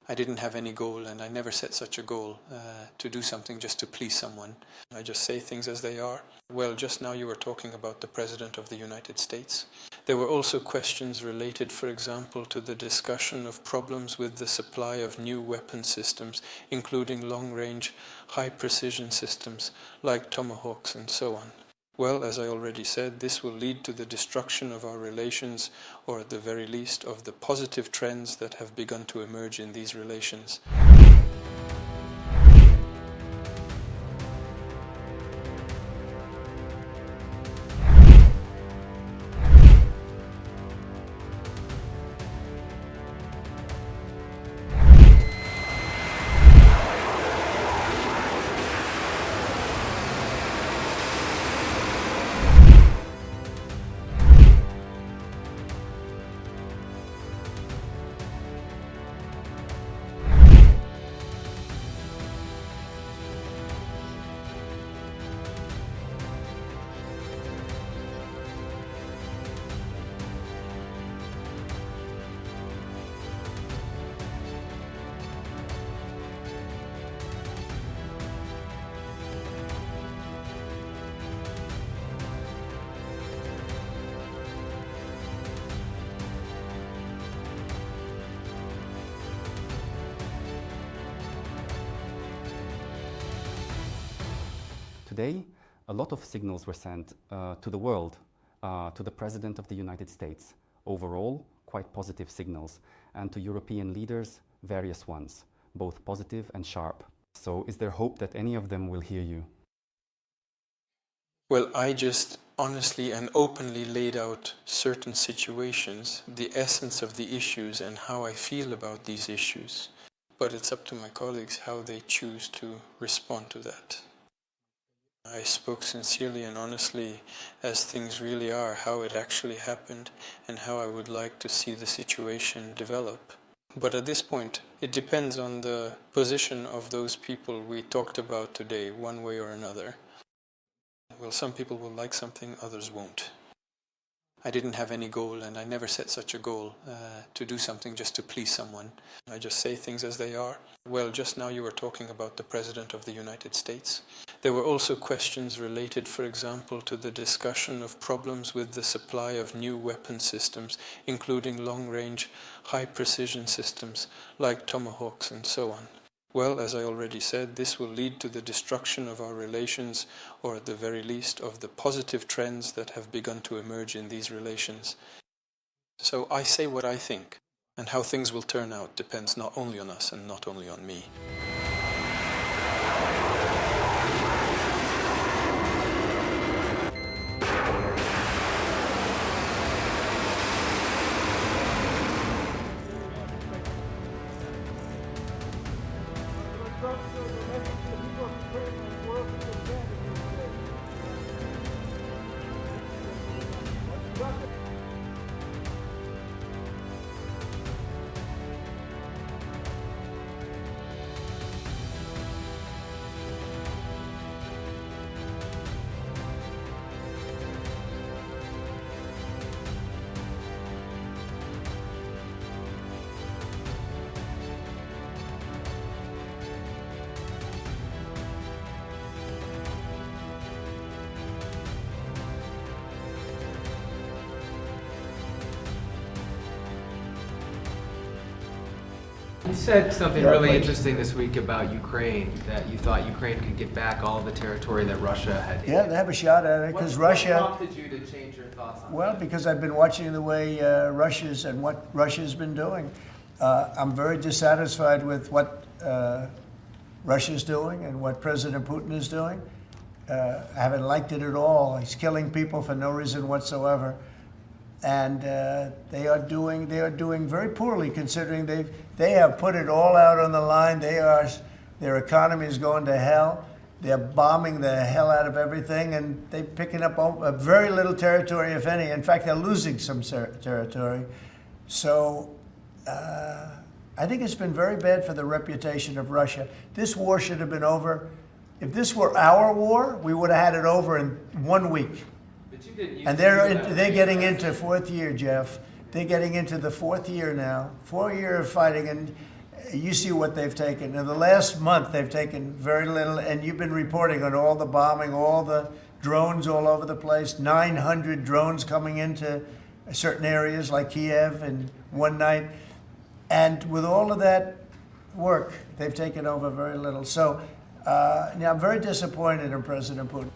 I didn't have any goal, and I never set such a goal to do something just to please someone. I just say things as they are. Well, just now you were talking about the President of the United States. There were also questions related, for example, to the discussion of problems with the supply of new weapon systems, including long-range, high-precision systems like Tomahawks and so on. Well, as I already said, this will lead to the destruction of our relations, or at the very least of the positive trends that have begun to emerge in these relations. Today, a lot of signals were sent to the world, to the President of the United States. Overall, quite positive signals, and to European leaders, various ones, both positive and sharp. So is there hope that any of them will hear you? Well, I just honestly and openly laid out certain situations, the essence of the issues and how I feel about these issues. But it's up to my colleagues how they choose to respond to that. I spoke sincerely and honestly as things really are, how it actually happened and how I would like to see the situation develop. But at this point, it depends on the position of those people we talked about today, one way or another. Well, some people will like something, others won't. I didn't have any goal, and I never set such a goal to do something just to please someone. I just say things as they are. Well, just now you were talking about the President of the United States. There were also questions related, for example, to the discussion of problems with the supply of new weapon systems, including long-range, high-precision systems like Tomahawks and so on. Well, as I already said, this will lead to the destruction of our relations, or at the very least of the positive trends that have begun to emerge in these relations. So I say what I think, and how things will turn out depends not only on us and not only on me. You said something really interesting this week about Ukraine, that you thought Ukraine could get back all the territory that Russia had. Yeah, they have a shot at it because Russia. What prompted you to change your thoughts on that? Well, because I've been watching the way what Russia's been doing. I'm very dissatisfied with what Russia's doing and what President Putin is doing. I haven't liked it at all. He's killing people for no reason whatsoever. And they are doing very poorly, considering they have put it all out on the line. Their economy is going to hell. They're bombing the hell out of everything, and they're picking up a very little territory, if any. In fact, they're losing some territory. So I think it's been very bad for the reputation of Russia. This war should have been over. If this were our war, we would have had it over in 1 week. And they're getting into fourth year, Jeff. They're getting into the fourth year now. 4 year of fighting, and you see what they've taken. In the last month, they've taken very little, and you've been reporting on all the bombing, all the drones all over the place, 900 drones coming into certain areas like Kyiv in one night. And with all of that work, they've taken over very little. So now I'm very disappointed in President Putin.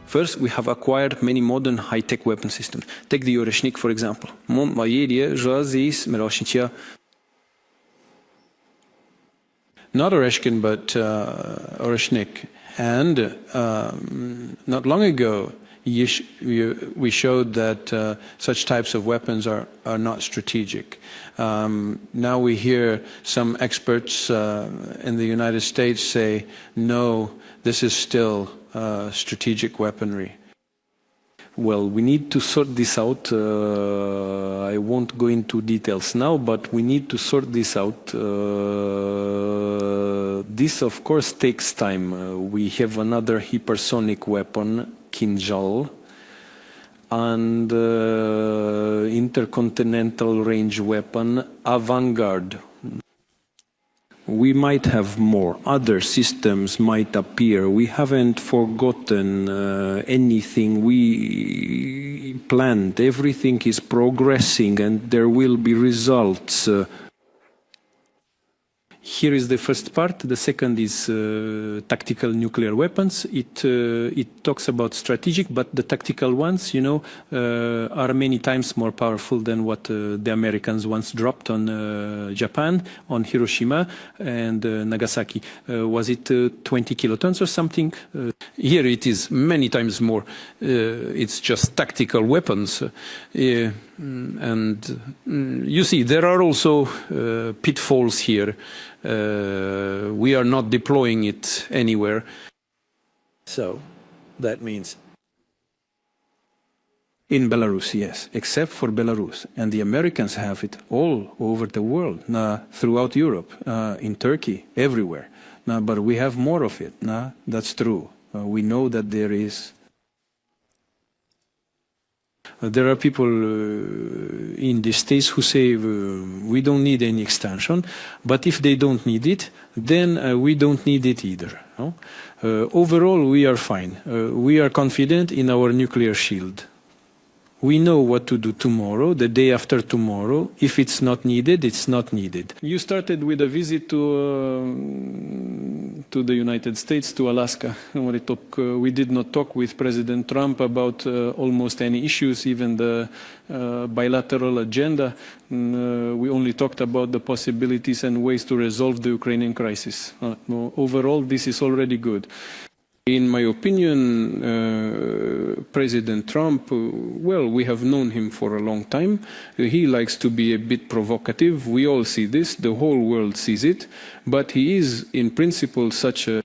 First, we have acquired many modern high-tech weapon systems. Take the Oreshnik, for example. Not Oreshkin, but Oreshnik. And not long ago, we showed that such types of weapons are not strategic. Now we hear some experts in the United States say, no, this is still strategic weaponry. Well, we need to sort this out. I won't go into details now, but we need to sort this out. This, of course, takes time. We have another hypersonic weapon, Kinjal, and intercontinental range weapon, Avangard. We might have more. Other systems might appear. We haven't forgotten anything we planned. Everything is progressing and there will be results. Here is the first part. The second is tactical nuclear weapons. It talks about strategic, but the tactical ones, you know, are many times more powerful than what the Americans once dropped on Japan, on Hiroshima and Nagasaki. Was it 20 kilotons or something? Here it is many times more. It's just tactical weapons. And you see, there are also pitfalls here. We are not deploying it anywhere. So that means in Belarus, yes, except for Belarus. And the Americans have it all over the world, throughout Europe, in Turkey, everywhere. But we have more of it. That's true. We know that there is. There are people in the States who say we don't need any extension, but if they don't need it, then we don't need it either. No? Overall, we are fine. We are confident in our nuclear shield. We know what to do tomorrow, the day after tomorrow. If it's not needed, it's not needed. You started with a visit to the United States, to Alaska. We did not talk with President Trump about almost any issues, even the bilateral agenda. We only talked about the possibilities and ways to resolve the Ukrainian crisis. Overall, this is already good. In my opinion, President Trump, well, we have known him for a long time. He likes to be a bit provocative. We all see this. The whole world sees it. But he is, in principle, such a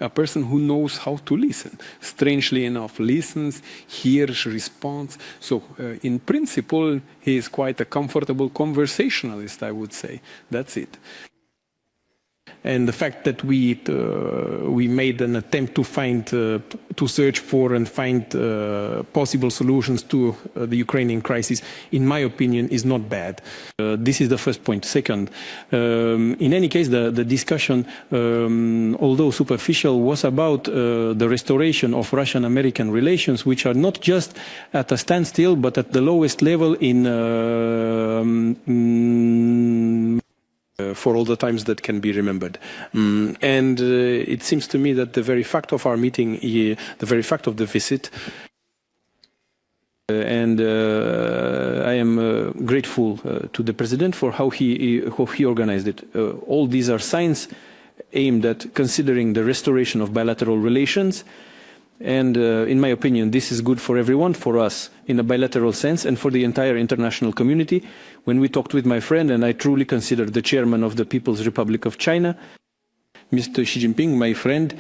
person who knows how to listen. Strangely enough, listens, hears, responds. So, in principle, he is quite a comfortable conversationalist, I would say. That's it. And the fact that we made an attempt to search for and find possible solutions to the Ukrainian crisis, in my opinion, is not bad. This is the first point. Second, in any case, the discussion, although superficial, was about the restoration of Russian-American relations, which are not just at a standstill, but at the lowest level in for all the times that can be remembered. And it seems to me that the very fact of our meeting, the very fact of the visit, and I am grateful to the President for how he organized it. All these are signs aimed at considering the restoration of bilateral relations. And in my opinion, this is good for everyone, for us in a bilateral sense, and for the entire international community. When we talked with my friend, and I truly consider the chairman of the People's Republic of China, Mr. Xi Jinping, my friend,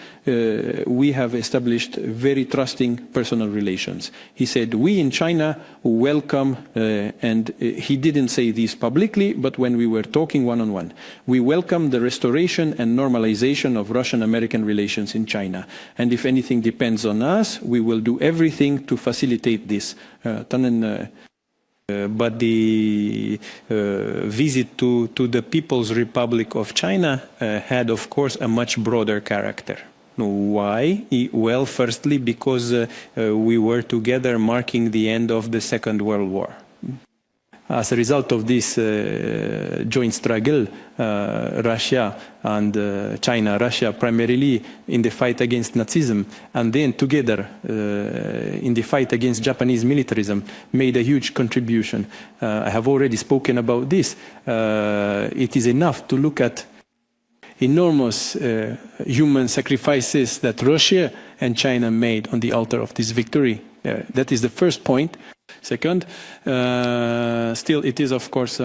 we have established very trusting personal relations. He said, we in China welcome, and he didn't say this publicly, but when we were talking one-on-one, we welcome the restoration and normalization of Russian-American relations in China. And if anything depends on us, we will do everything to facilitate this. But the visit to the People's Republic of China had, of course, a much broader character. Why? Well, firstly, because we were together marking the end of the Second World War. As a result of this joint struggle, Russia and China, Russia primarily in the fight against Nazism, and then together in the fight against Japanese militarism, made a huge contribution. I have already spoken about this. It is enough to look at enormous human sacrifices that Russia and China made on the altar of this victory. That is the first point. Second, still it is, of course,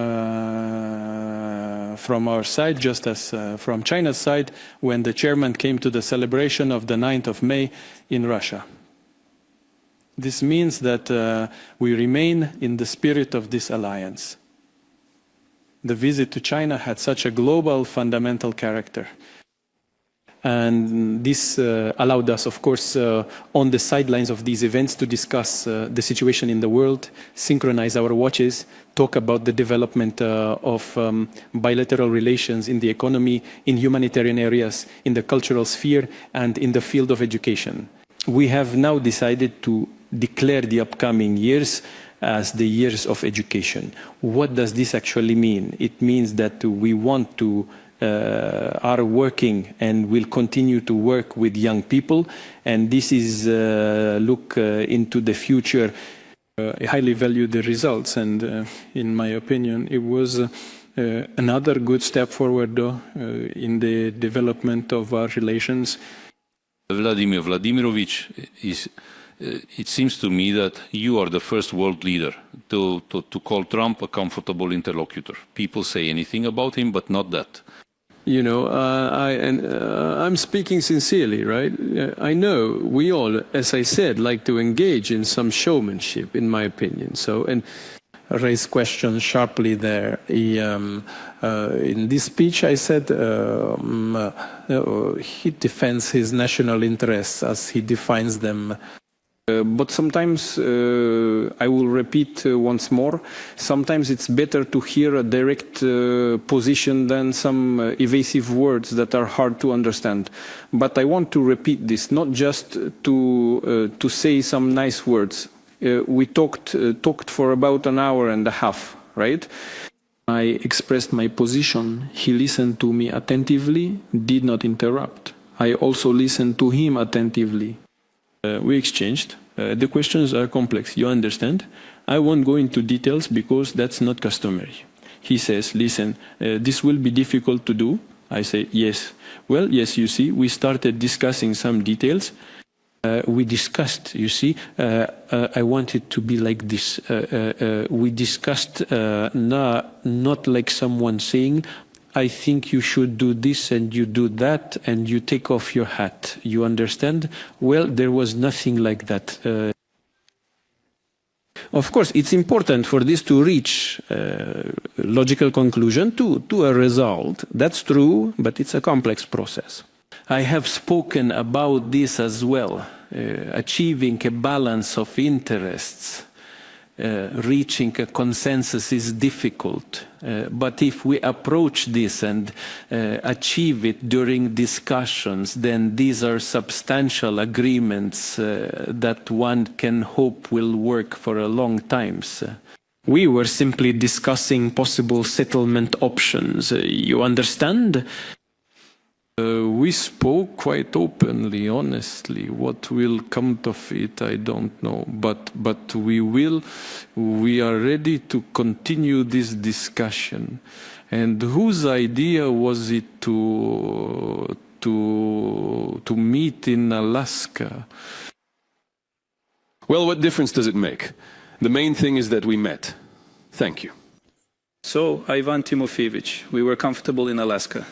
from our side, just as from China's side, when the chairman came to the celebration of the 9th of May in Russia. This means that we remain in the spirit of this alliance. The visit to China had such a global, fundamental character. And this allowed us, of course, on the sidelines of these events to discuss the situation in the world, synchronize our watches, talk about the development of bilateral relations in the economy, in humanitarian areas, in the cultural sphere, and in the field of education. We have now decided to declare the upcoming years as the years of education. What does this actually mean? It means that we want to are working and will continue to work with young people, and this is look into the future. I highly value the results, and in my opinion, it was another good step forward in the development of our relations. Vladimir Vladimirovich, it seems to me that you are the first world leader to call Trump a comfortable interlocutor. People say anything about him, but not that. You know, I'm speaking sincerely, right? I know we all, as I said, like to engage in some showmanship, in my opinion. So, and raise questions sharply there. In this speech, I said he defends his national interests as he defines them. But sometimes, I will repeat once more, sometimes it's better to hear a direct position than some evasive words that are hard to understand. But I want to repeat this, not just to say some nice words. We talked for about an hour and a half, right? I expressed my position. He listened to me attentively, did not interrupt. I also listened to him attentively. We exchanged. The questions are complex, you understand? I won't go into details because that's not customary. He says, listen, this will be difficult to do. I say, yes. Well, yes, you see, we started discussing some details. We discussed, you see, I want it to be like this. We discussed not like someone saying, I think you should do this and you do that and you take off your hat. You understand? Well, there was nothing like that. Of course, it's important for this to reach a logical conclusion to a result. That's true, but it's a complex process. I have spoken about this as well, achieving a balance of interests. Reaching a consensus is difficult, but if we approach this and achieve it during discussions, then these are substantial agreements that one can hope will work for a long time. We were simply discussing possible settlement options. You understand? We spoke quite openly, honestly. What will come of it, I don't know. But we are ready to continue this discussion. And whose idea was it to meet in Alaska? Well, what difference does it make? The main thing is that we met. Thank you. So, Ivan Timofeyevich, we were comfortable in Alaska.